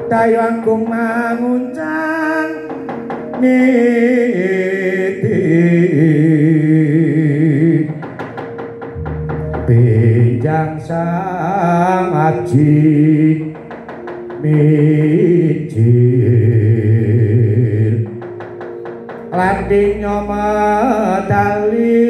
Dayanggung manguncang niti benjang sang aji mijil landing medali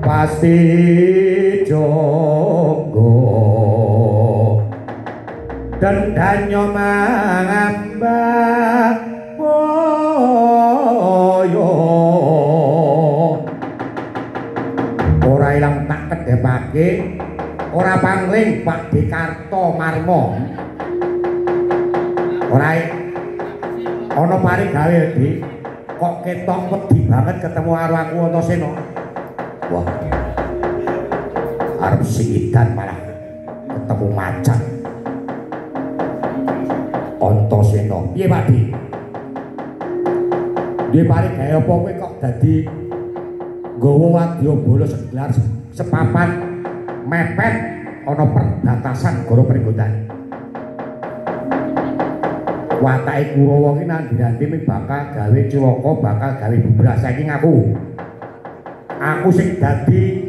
pasti jonggo dan danyo mangambah boyo ora ilang tak kedepake ora pangling Pak Dekarto Marmo ora ana paring gawe Dik kok ketok wedi banget ketemu karo aku Antasena. Wah, arep sidan malah ketemu macan. Antasena. Piye Pak Dik? Piye paring gawe apa kowe kok dadi nggawa wadyabala segelar sepapan mepet ana perbatasan Goro Pringgodani. Watake Kurawa ki nanti bakal gawe cilaka, bakal gawe bubras. Saiki ngaku. Aku sing dadi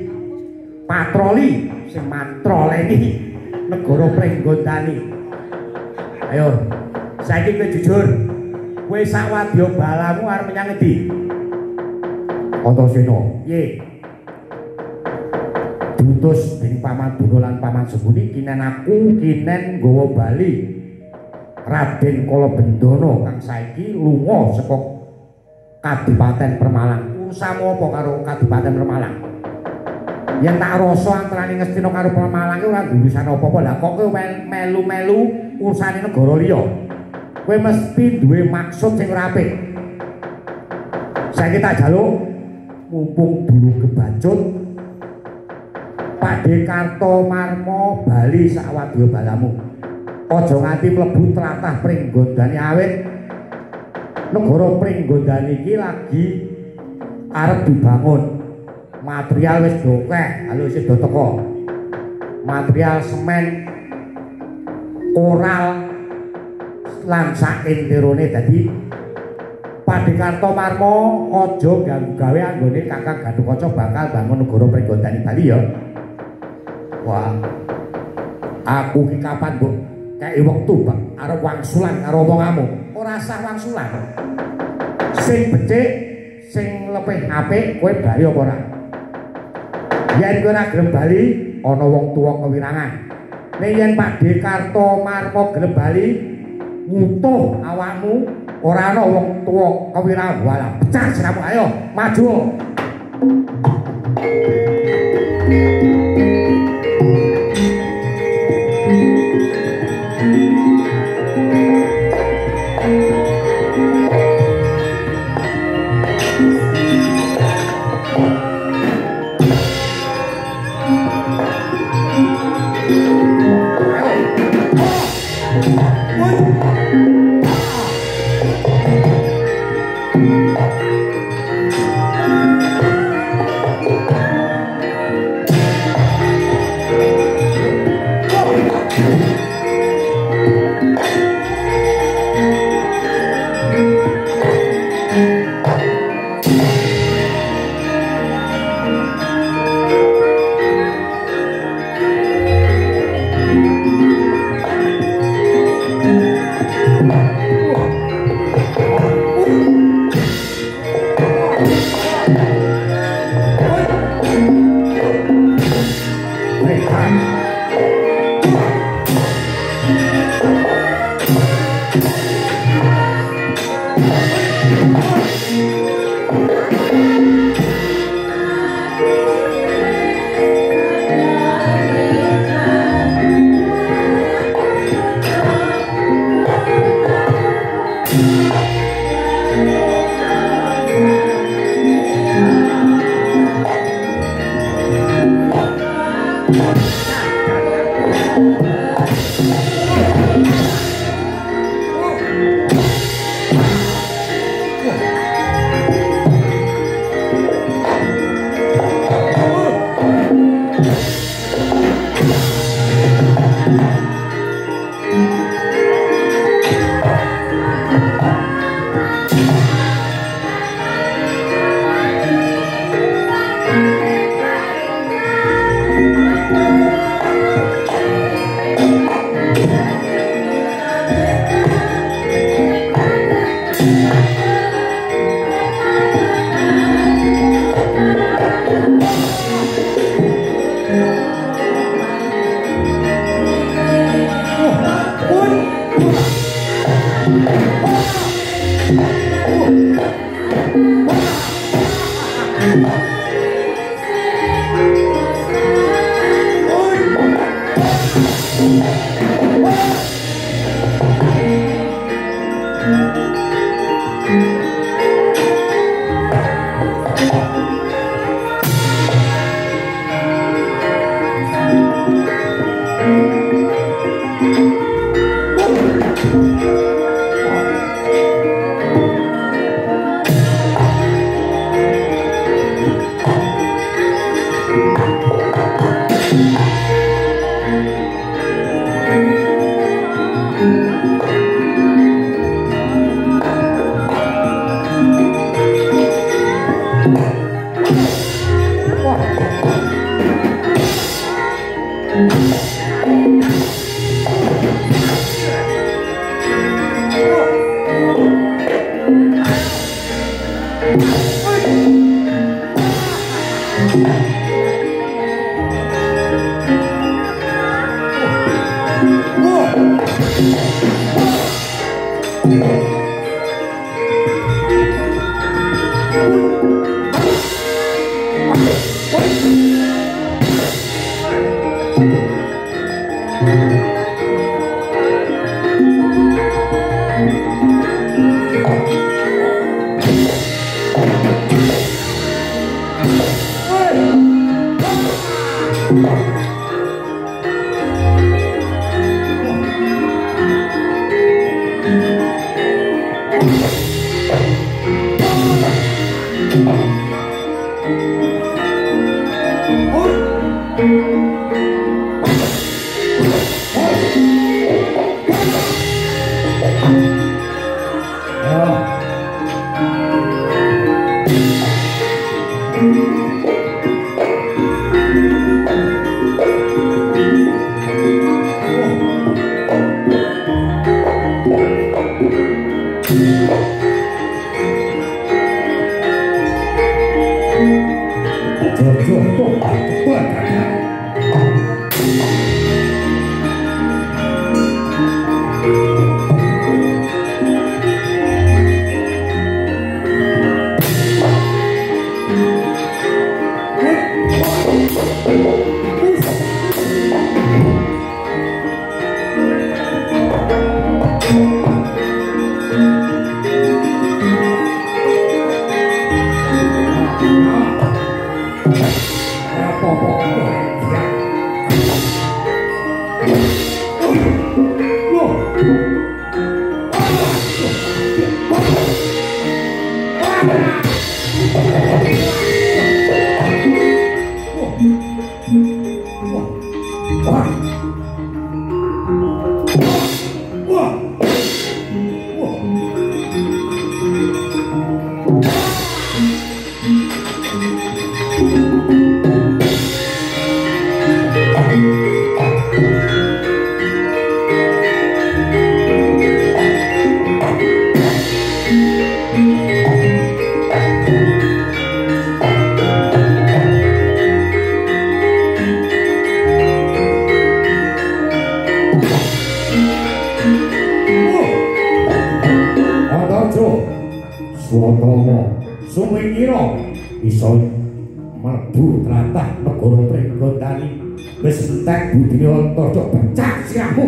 patroli sing mantroleni negara Pringgodani. Ayo, saiki kowe jujur. Kowe sak wadyabalamu arep menyang endi? Antasena. Piye? Diutus dening Paman Duna lan Paman Sembuni kinen aku kinen nggawa bali Raden Kalabendana kang saiki lunga saka Kadipaten Permalang. Urusanmu apa karo Kadipaten Permalang? Yen tak rasa antarané Ngastina karo Permalang ki ora urusan apa-apa. Lah kok kowe melu-melu urusane negara liya? Kowe mesti duwe maksud sing ora apik. Saiki tak jaluk mumpung dulu kebacut Pak Dekarto Marmo bali sak wadyabalamu. Aja nganti mlebu tlatah Pringgodani awit negara Pringgodani iki lagi arep dibangun. Material wis dokeh, halo wis do teko. Material semen, koral lan saenterone dadi Pak Dekarto Marmo aja gawe anggone Kakang Gatotkaca bakal bangun negara Pringgodani Bali ya. Wah. Aku ki kapan, Bu? Kayak wektu Pak arep wangsulan karo omonganmu. Ora sah wangsulan. Sing becik, sing lepih apik kowe bali apa ora? Yen kowe ora gelem bali, ana wong tuwa kewirangan. Nek yen Pak Dekarto Marmo gelem bali, ngutuh awakmu, ora ana wong tuwa kewirangan. Walah, pecah siramu ayo, maju. Wis entek budine Antarja pecah siamu.